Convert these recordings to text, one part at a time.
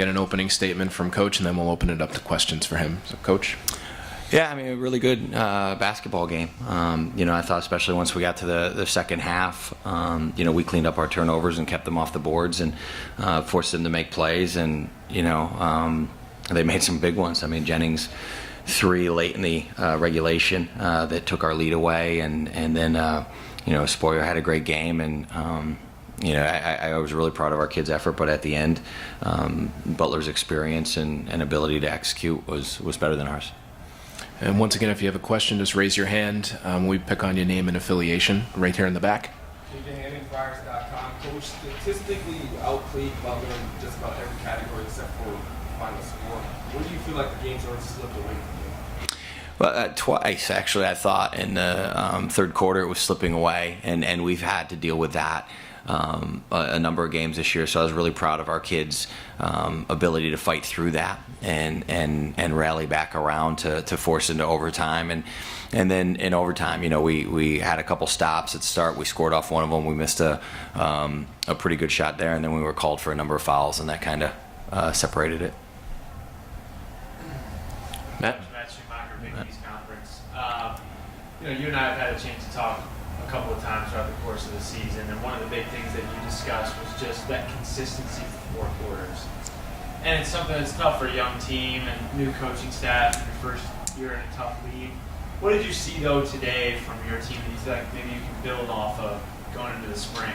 get an opening statement from Coach, and then we'll open it up to questions for him. So, Coach? Yeah, I mean, a really good basketball game. I thought especially once we got to the second half, we cleaned up our turnovers and kept them off the boards and forced them to make plays. And, they made some big ones. I mean, Jennings 3 late in the regulation that took our lead away. And then, Spoyer had a great game. And, I was really proud of our kids' effort. But at the end, Butler's experience and ability to execute was better than ours. And once again, if you have a question, just raise your hand. We pick on your name and affiliation right here in the back. KJHanningFlyers.com. Coach, statistically, you outplayed Butler in just about every category except for final score. Where do you feel like the game sort of slipped away from you? Well, twice, actually, I thought in the third quarter it was slipping away, and we've had to deal with that a number of games this year. So I was really proud of our kids' ability to fight through that and rally back around to force into overtime. And then in overtime, we had a couple stops at the start. We scored off one of them. We missed a pretty good shot there, and then we were called for a number of fouls, and that kind of separated it. Matt? Big East Conference. You and I have had a chance to talk a couple of times throughout the course of the season, and one of the big things that you discussed was just that consistency for 4 quarters. And it's something that's tough for a young team and new coaching staff in your first year in a tough league. What did you see, though, today from your team that you feel like maybe you can build off of going into the spring?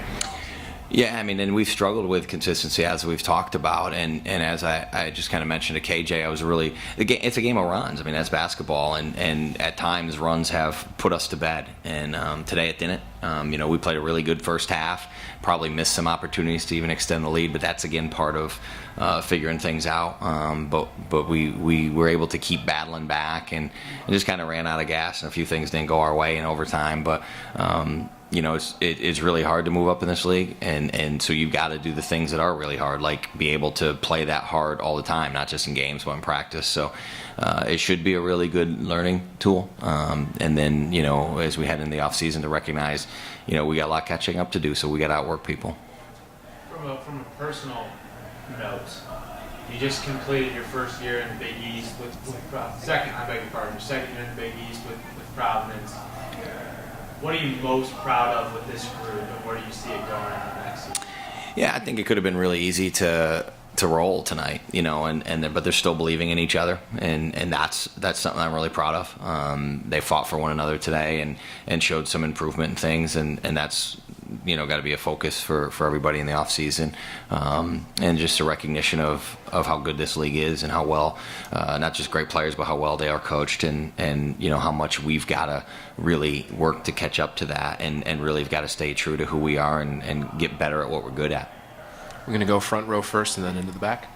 Yeah, I mean, and we've struggled with consistency as we've talked about, and as I just kind of mentioned to KJ, it's a game of runs. I mean, that's basketball, and at times runs have put us to bed, and today it didn't. We played a really good first half, probably missed some opportunities to even extend the lead, but that's again part of figuring things out. But we were able to keep battling back and just kind of ran out of gas, and a few things didn't go our way in overtime, but. It's really hard to move up in this league, and so you've got to do the things that are really hard, like be able to play that hard all the time, not just in games but in practice. So it should be a really good learning tool. And then, as we head into the off season, to recognize, we got a lot catching up to do, so we got to outwork people. From a personal note, you just completed your first year in the Big East with second year in the Big East with Providence. What are you most proud of with this group, and where do you see it going in the next season? Yeah, I think it could have been really easy to roll tonight, but they're still believing in each other, and that's something I'm really proud of. They fought for one another today and showed some improvement in things, and that's got to be a focus for everybody in the off season, and just a recognition of how good this league is and how well, not just great players, but how well they are coached, and how much we've got to really work to catch up to that, and really have got to stay true to who we are and get better at what we're good at. We're going to go front row first and then into the back.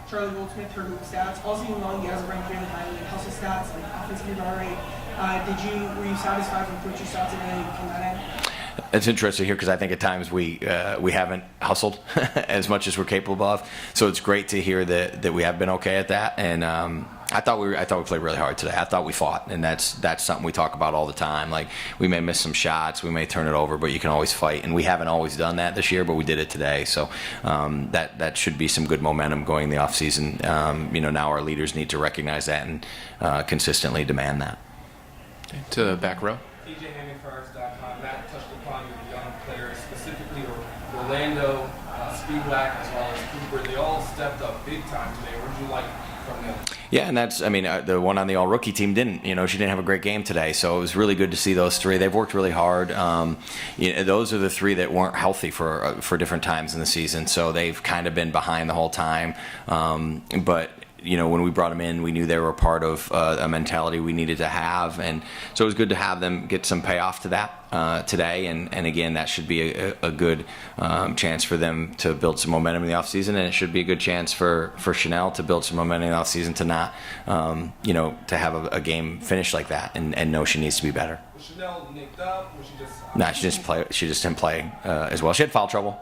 Charlie Goldsmith, her group stats. All season long, you guys are ranked really highly in hustle stats, like offensive rebound rate. Were you satisfied with what you saw today from that end? It's interesting here because I think at times we haven't hustled as much as we're capable of. So it's great to hear that we have been okay at that. And I thought we played really hard today. I thought we fought, and that's something we talk about all the time. Like, we may miss some shots, we may turn it over, but you can always fight. And we haven't always done that this year, but we did it today. So that should be some good momentum going in the off season. Now our leaders need to recognize that and consistently demand that. Okay, to the back row. KJHanningFlyers.com. Matt touched upon your young players, specifically Orlando, Speedwack, as well as Cooper. They all stepped up big time today. What did you like from them? Yeah, and the one on the all-rookie team didn't. She didn't have a great game today, so it was really good to see those three. They've worked really hard. Those are the three that weren't healthy for different times in the season, so they've kind of been behind the whole time. But when we brought them in, we knew they were part of a mentality we needed to have, and so it was good to have them get some payoff to that today. And again, that should be a good chance for them to build some momentum in the offseason, and it should be a good chance for Chanel to build some momentum in the offseason to not, to have a game finish like that and know she needs to be better. Was Chanel nicked up? Was she just? No, she just didn't play as well. She had foul trouble,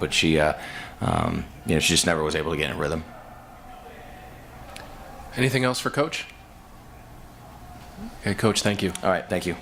but she just never was able to get in rhythm. Anything else for Coach? Okay, Coach, thank you. All right, thank you.